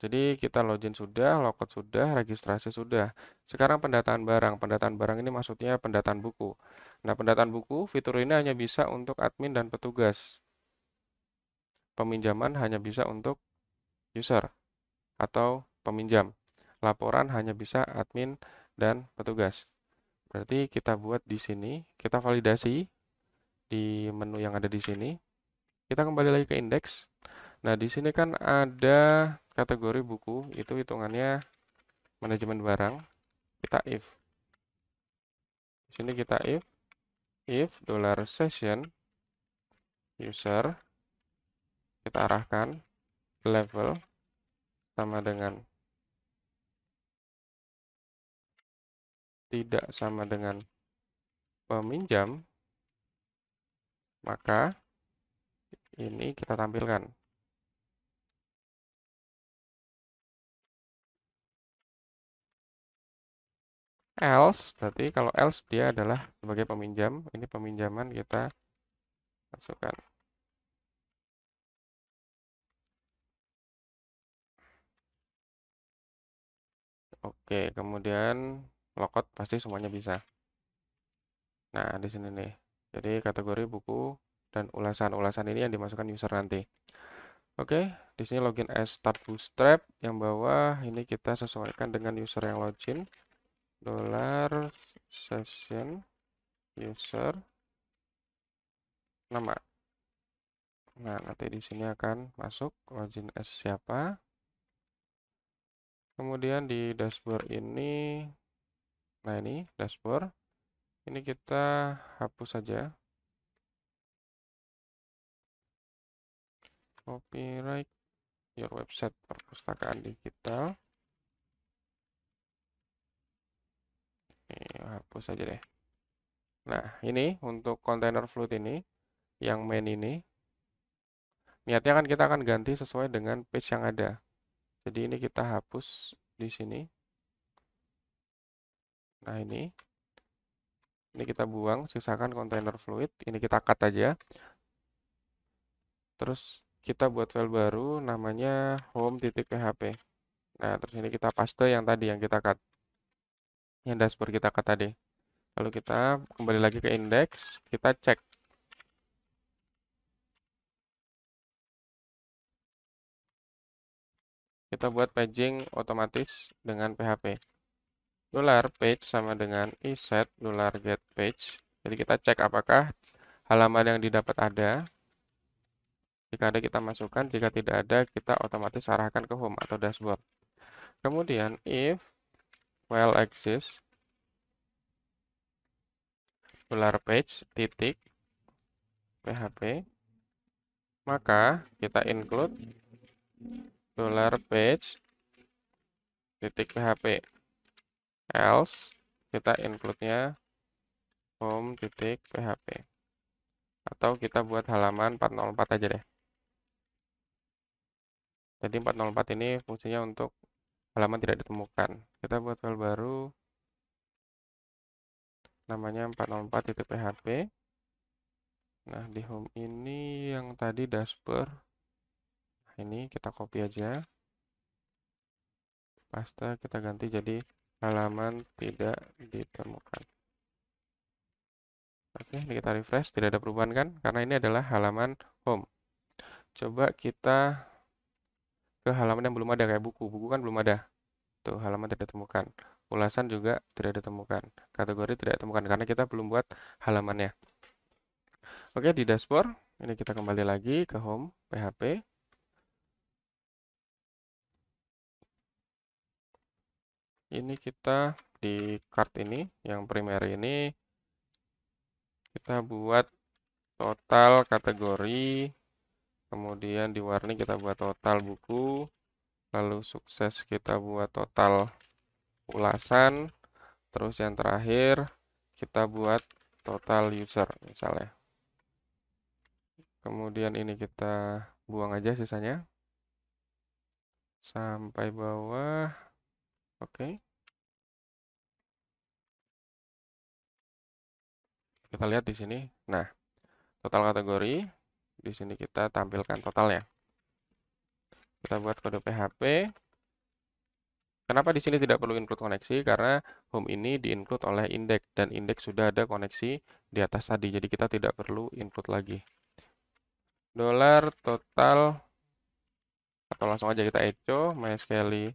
Jadi kita login sudah, logout sudah, registrasi sudah. Sekarang pendataan barang. Pendataan barang ini maksudnya pendataan buku. Nah, pendataan buku, fitur ini hanya bisa untuk admin dan petugas. Peminjaman hanya bisa untuk user atau peminjam. Laporan hanya bisa admin dan petugas. Berarti kita buat di sini, kita validasi di menu yang ada di sini. Kita kembali lagi ke indeks. Nah, di sini kan ada kategori buku, itu hitungannya manajemen barang. Kita if. Di sini kita if $session user, kita arahkan level sama dengan tidak sama dengan peminjam, maka ini kita tampilkan. Else, berarti kalau else dia adalah sebagai peminjam, ini peminjaman kita masukkan. Oke, kemudian logout pasti semuanya bisa. Nah, di sini nih. Jadi kategori buku dan ulasan-ulasan ini yang dimasukkan user nanti. Oke, di sini login as start bootstrap, yang bawah ini kita sesuaikan dengan user yang login. $session user nama. Nah, nanti di sini akan masuk login as siapa. Kemudian di dashboard ini, nah ini dashboard. Ini kita hapus saja. Copyright your website perpustakaan digital. Ini hapus saja deh. Nah, ini untuk container float ini, yang main ini, niatnya kan kita akan ganti sesuai dengan page yang ada. Jadi ini kita hapus di sini. Nah, ini kita buang, sisakan container fluid. Ini kita cut aja. Terus kita buat file baru namanya home.php. Nah, terus ini kita paste yang tadi yang kita cut. Yang dashboard kita cut tadi. Lalu kita kembali lagi ke index, kita cek. Kita buat paging otomatis dengan PHP. $page sama dengan iset $getPage. Jadi kita cek apakah halaman yang didapat ada. Jika ada kita masukkan, jika tidak ada kita otomatis arahkan ke home atau dashboard. Kemudian if file exists $page titik PHP, maka kita include $page titik PHP. Else kita include-nya home titik PHP. Atau kita buat halaman 404 aja deh. Jadi 404 ini fungsinya untuk halaman tidak ditemukan. Kita buat file baru namanya 404.php. Nah, di home ini yang tadi dashboard. Nah, ini kita copy aja. Paste kita ganti jadi halaman tidak ditemukan. Oke, ini kita refresh, tidak ada perubahan kan? Karena ini adalah halaman home. Coba kita ke halaman yang belum ada kayak buku. Buku kan belum ada. Tuh, halaman tidak ditemukan. Ulasan juga tidak ditemukan. Kategori tidak ditemukan karena kita belum buat halamannya. Oke, di dashboard ini kita kembali lagi ke home PHP. Ini kita di card ini yang primary ini kita buat total kategori, kemudian di warning kita buat total buku, lalu sukses kita buat total ulasan, terus yang terakhir kita buat total user misalnya. Kemudian ini kita buang aja sisanya sampai bawah. Oke. Kita lihat di sini. Nah, total kategori di sini kita tampilkan totalnya. Kita buat kode PHP. Kenapa di sini tidak perlu include koneksi? Karena home ini di-include oleh index dan index sudah ada koneksi di atas tadi. Jadi kita tidak perlu include lagi. Dolar total atau langsung aja kita echo MySQL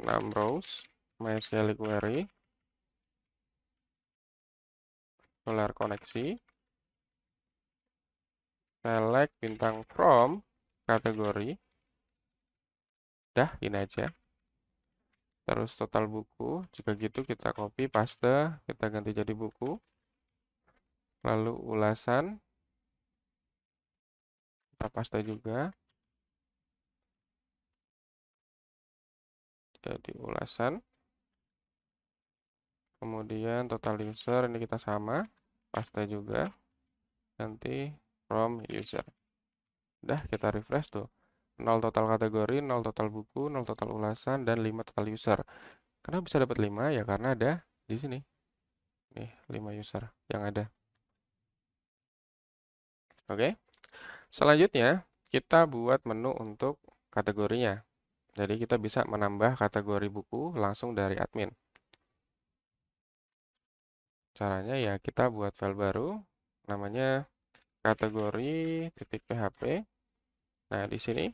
6 rows, MySQL query, dolar koneksi, select bintang from kategori. Dah, ini aja. Terus total buku, juga gitu kita copy paste, kita ganti jadi buku. Lalu ulasan, kita paste juga. Jadi ulasan. Kemudian total user ini kita sama, paste juga. Ganti from user. Udah, kita refresh tuh. 0 total kategori, 0 total buku, 0 total ulasan, dan 5 total user. Kenapa bisa dapat 5? Ya karena ada di sini. Nih, 5 user yang ada. Oke. Selanjutnya, kita buat menu untuk kategorinya. Jadi kita bisa menambah kategori buku langsung dari admin. Caranya ya kita buat file baru, namanya kategori.php. Nah, di sini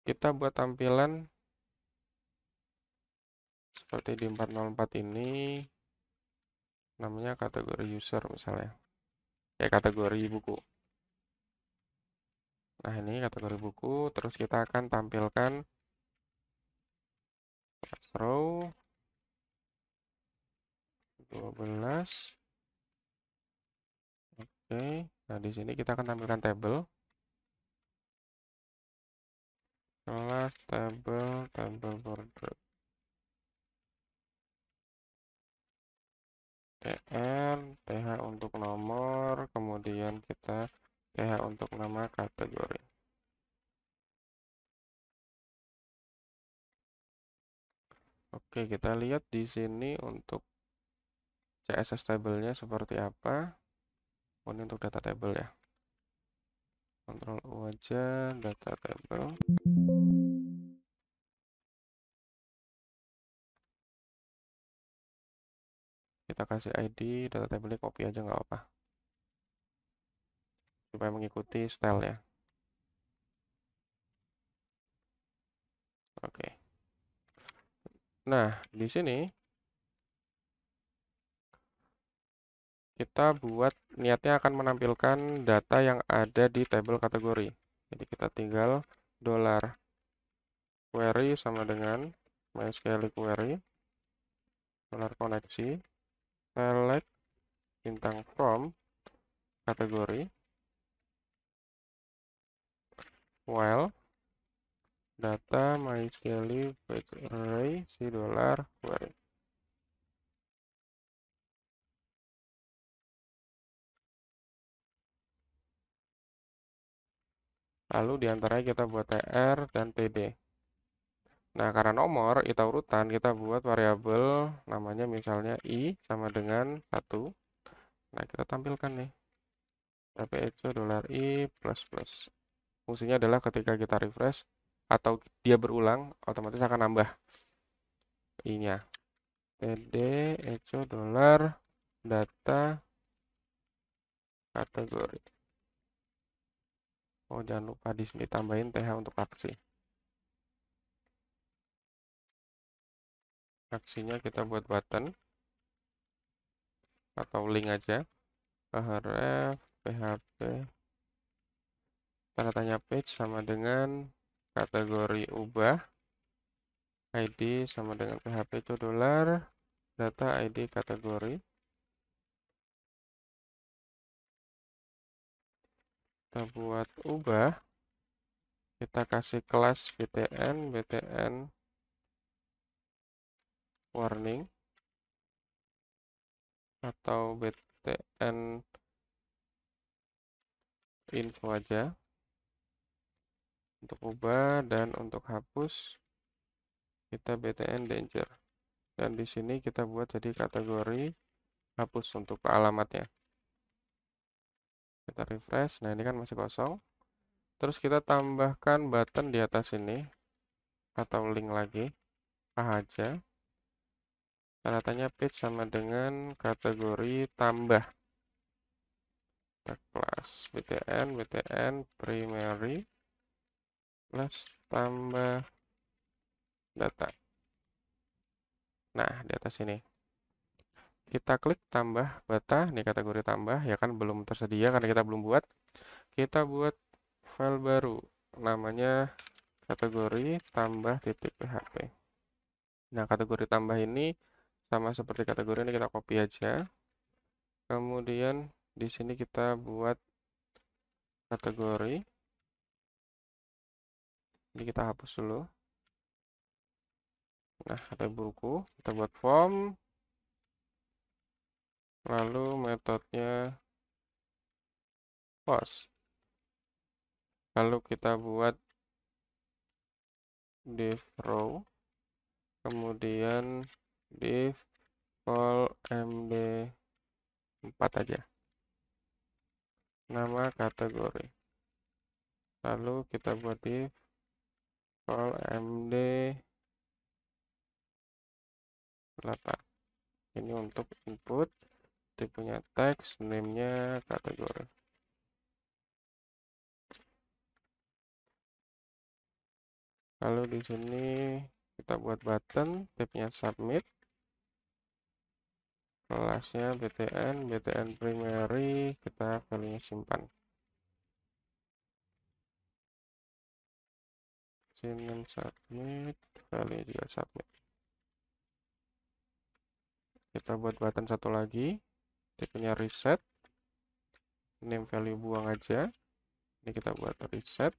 kita buat tampilan seperti di 404 ini, namanya kategori user misalnya. Ya, kategori buku. Nah, ini kategori buku, terus kita akan tampilkan row 12. Oke, nah di sini kita akan tampilkan table. Kelas table border. TR, TH untuk nomor, kemudian kita TH untuk nama kategori. Oke, kita lihat di sini untuk CSS table-nya seperti apa. Ini untuk data table ya. Ctrl U aja, data table. Kita kasih ID, data table-nya copy aja nggak apa-apa. Supaya mengikuti style ya. Oke. Nah, di sini kita buat niatnya akan menampilkan data yang ada di tabel kategori. Jadi kita tinggal dolar query sama dengan MySQL query, dolar koneksi, select bintang from kategori, while data MySQL page array si dolar query. Lalu diantaranya kita buat TR dan TD. Nah, karena nomor itu urutan, kita buat variabel namanya misalnya I sama dengan 1. Nah, kita tampilkan nih. Echo $i plus plus. Fungsinya adalah ketika kita refresh atau dia berulang, otomatis akan nambah I-nya. TD echo dolar data kategori. Oh, jangan lupa di sini tambahin TH untuk aksi. Aksinya kita buat button atau link aja. Href php tanda tanya page sama dengan kategori ubah ID sama dengan php itu dolar data ID kategori. Kita buat ubah, kita kasih kelas btn warning atau btn info aja untuk ubah, dan untuk hapus kita btn danger, dan di sini kita buat jadi kategori hapus untuk alamatnya. Kita refresh. Nah, ini kan masih kosong. Terus kita tambahkan button di atas ini. atau link lagi, aja. Tanda tanya page sama dengan kategori tambah. Kelas btn primary plus tambah data. Nah, di atas ini. Kita klik tambah data, ini kategori tambah, ya kan belum tersedia karena kita belum buat. Kita buat file baru, namanya kategori tambah .php. Nah, kategori tambah ini sama seperti kategori ini, kita copy aja. Kemudian di sini kita buat kategori. Jadi kita hapus dulu. Nah, ada buku, kita buat form. Lalu metodenya post. Lalu kita buat div row. Kemudian div call md4 aja. Nama kategori. Lalu kita buat div call md8. Ini untuk input, tipenya teks, name-nya kategori. Lalu di sini kita buat button, tipenya submit. Kelasnya btn primary, kita value-nya simpan. Sini submit, value juga submit. Kita buat button satu lagi, tipenya reset. Name value buang aja. Ini kita buat reset.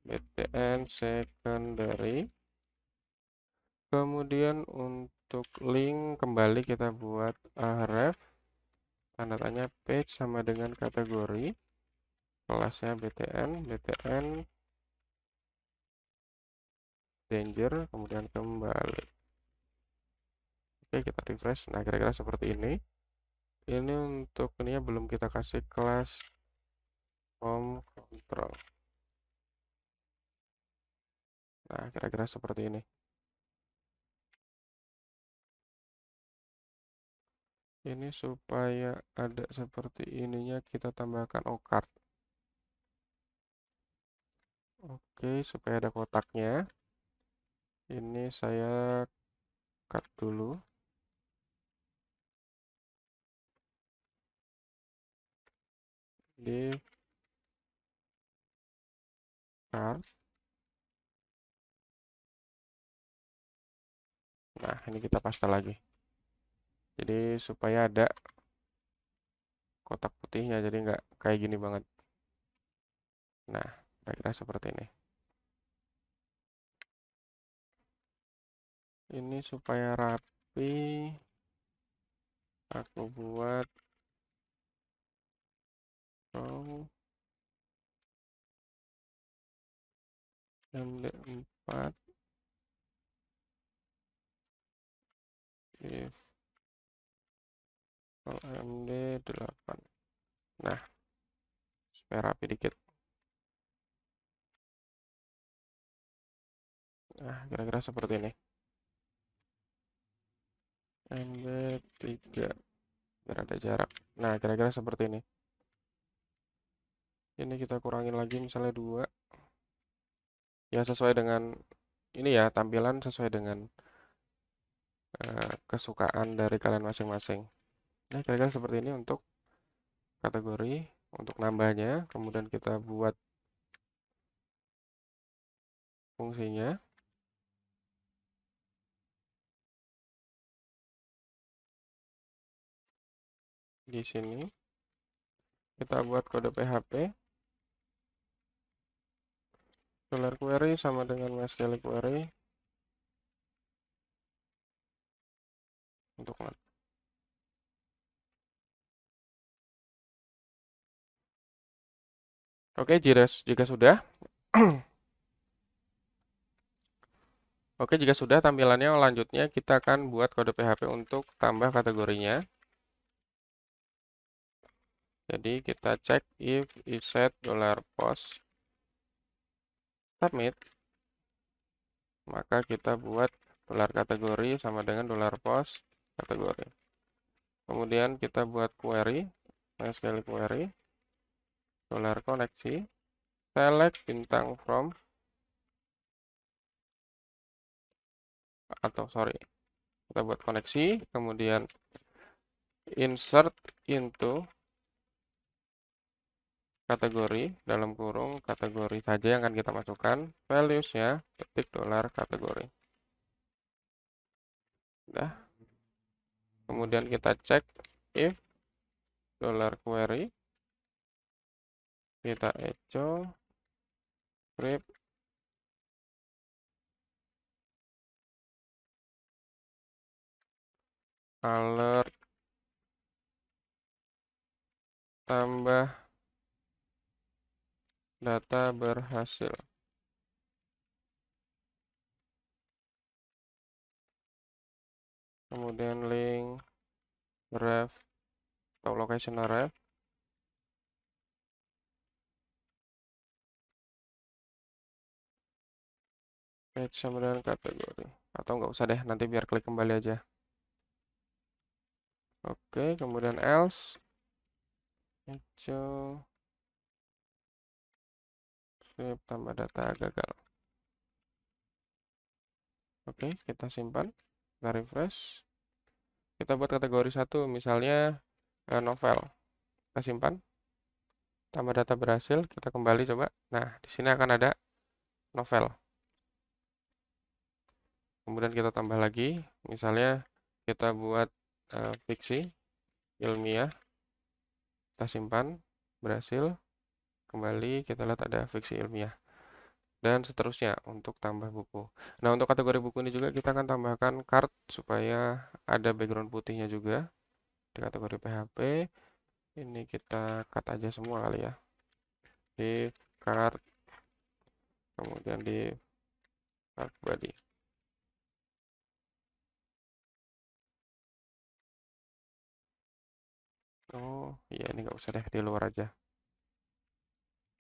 btn secondary. Kemudian untuk link kembali kita buat href. Tanda tanya page sama dengan kategori. Kelasnya btn danger, kemudian kembali. Oke, kita refresh. Nah, kira-kira seperti ini. Ini untuk ini belum kita kasih kelas home control. Nah, kira-kira seperti ini. Ini supaya ada seperti ininya, kita tambahkan ocard. Oke, supaya ada kotaknya. Ini saya cut dulu. Di card. Nah, ini kita paste lagi. Jadi supaya ada kotak putihnya, jadi nggak kayak gini banget. Nah, kira-kira seperti ini. Ini supaya rapi, aku buat row md4 if md8. Nah, supaya rapi dikit. Nah, kira-kira seperti ini. md3 biar ada jarak. Nah, kira-kira seperti ini. Ini kita kurangin lagi misalnya 2. Ya, sesuai dengan ini ya, tampilan sesuai dengan kesukaan dari kalian masing-masing. Nah, kira-kira seperti ini untuk kategori. Untuk nambahnya, kemudian kita buat fungsinya. Di sini kita buat kode PHP. Dollar query sama dengan MySQL query. Untuk Oke, jika sudah. Oke, jika sudah tampilannya, lanjutnya kita akan buat kode PHP untuk tambah kategorinya. Jadi kita cek if isEt $post submit. maka kita buat dolar kategori sama dengan dolar post kategori. Kemudian kita buat query, MySQL query, dolar koneksi, select bintang from, atau sorry, kita buat koneksi, kemudian insert into kategori, dalam kurung kategori saja yang akan kita masukkan, values-nya ketik dolar kategori. Udah. Kemudian kita cek if dolar query, kita echo script alert tambah data berhasil. Kemudian link ref atau location ref. Page sama dengan kategori. Atau nggak usah deh, nanti biar klik kembali aja. Oke, kemudian else. Echo script tambah data gagal. Oke, kita simpan. Kita refresh. Kita buat kategori 1, misalnya novel. Kita simpan. Tambah data berhasil, kita kembali coba. Nah, di sini akan ada novel. Kemudian kita tambah lagi, misalnya kita buat fiksi ilmiah. Kita simpan, berhasil. Kembali, kita lihat ada fiksi ilmiah. Dan seterusnya untuk tambah buku. Nah, untuk kategori buku ini juga kita akan tambahkan card supaya ada background putihnya juga. Di kategori PHP, ini kita cut aja semua kali ya. Di card, kemudian di card body. Oh, iya ini nggak usah deh, di luar aja.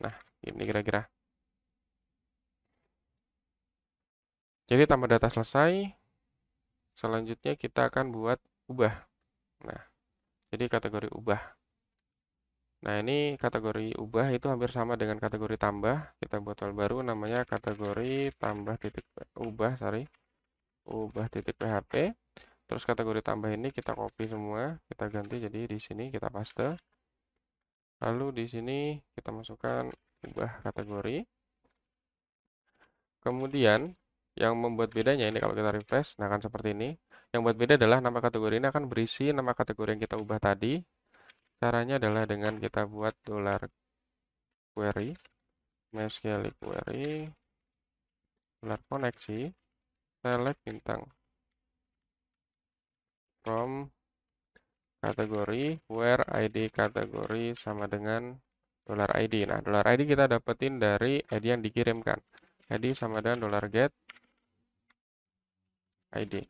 Nah, ini kira-kira. Jadi tambah data selesai. Selanjutnya kita akan buat ubah. Nah, jadi kategori ubah. Nah, ini kategori ubah itu hampir sama dengan kategori tambah. Kita buat file baru namanya kategori tambah titik ubah, sorry. Ubah titik PHP. Terus kategori tambah ini kita copy semua, kita ganti jadi di sini kita paste. Lalu di sini kita masukkan ubah kategori. Kemudian yang membuat bedanya ini kalau kita refresh, nah akan seperti ini. Yang membuat beda adalah nama kategori ini akan berisi nama kategori yang kita ubah tadi. Caranya adalah dengan kita buat dolar query, MySQL query, dolar koneksi, select bintang from kategori, where ID kategori sama dengan dolar ID. Nah, dolar ID kita dapetin dari ID yang dikirimkan. ID sama dengan dolar get ID.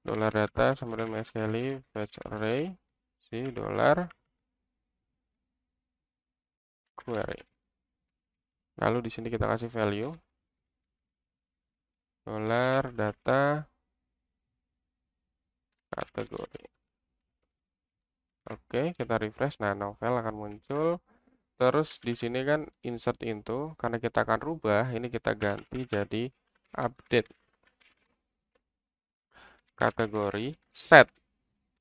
Dolar data sama dengan MySQL fetch array si dolar query. Lalu di sini kita kasih value dolar data kategori. Oke, kita refresh. Nah, novel akan muncul. Terus di sini kan insert into, karena kita akan rubah, ini kita ganti jadi update kategori set.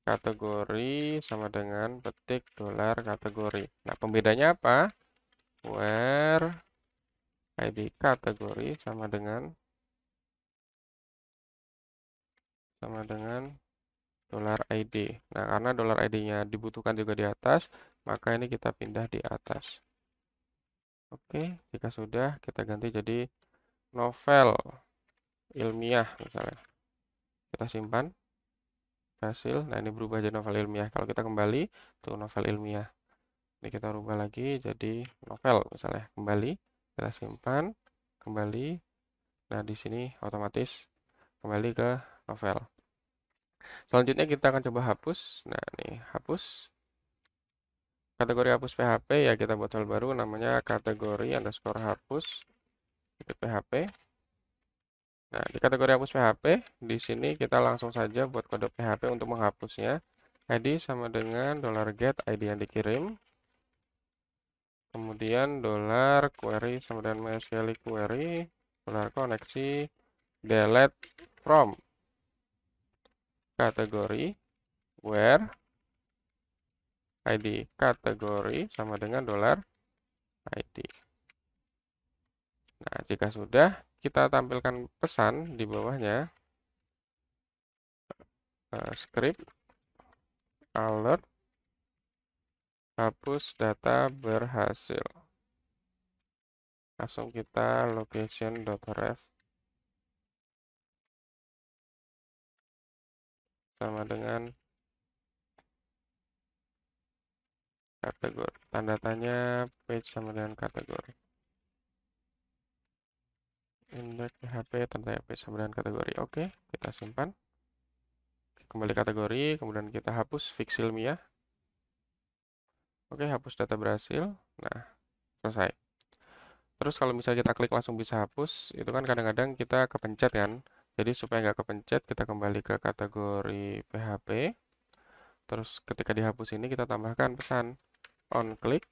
Kategori sama dengan petik dolar kategori. Nah, pembedanya apa? Where ID kategori sama dengan dolar ID. Nah, karena dolar ID-nya dibutuhkan juga di atas, maka ini kita pindah di atas. Oke, jika sudah kita ganti jadi novel ilmiah misalnya. Kita simpan hasil. Nah, ini berubah jadi novel ilmiah. Kalau kita kembali tuh novel ilmiah. Ini kita rubah lagi jadi novel misalnya. Kembali, kita simpan, kembali. Nah, di sini otomatis kembali ke novel. Selanjutnya kita akan coba hapus. Nah, ini hapus. Kategori hapus PHP ya kita buat file baru namanya kategori underscore hapus. titik PHP. Nah, di kategori hapus PHP, di sini kita langsung saja buat kode PHP untuk menghapusnya. ID sama dengan $get ID yang dikirim. Kemudian $query sama dengan MySQL query, $koneksi, delete from kategori where ID kategori sama dengan $ID. Nah, jika sudah, kita tampilkan pesan di bawahnya. Script alert hapus data berhasil. Langsung kita location.ref sama dengan kategori. Tanda tanya page sama dengan kategori. Index PHP tanda tanya page sama dengan kategori. Oke, kita simpan. Kembali kategori, kemudian kita hapus fix ilmiah. Oke, hapus data berhasil. Nah, selesai. Terus kalau misalnya kita klik langsung bisa hapus, itu kan kadang-kadang kita kepencet kan. Jadi supaya nggak kepencet, kita kembali ke kategori PHP. Terus ketika dihapus ini kita tambahkan pesan on click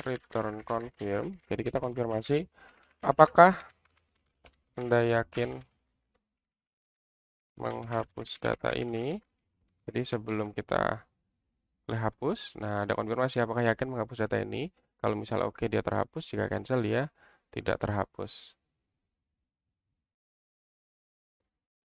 return confirm. Jadi kita konfirmasi apakah Anda yakin menghapus data ini. Jadi sebelum kita klik hapus, nah ada konfirmasi apakah yakin menghapus data ini. Kalau misal oke dia terhapus, jika cancel dia tidak terhapus.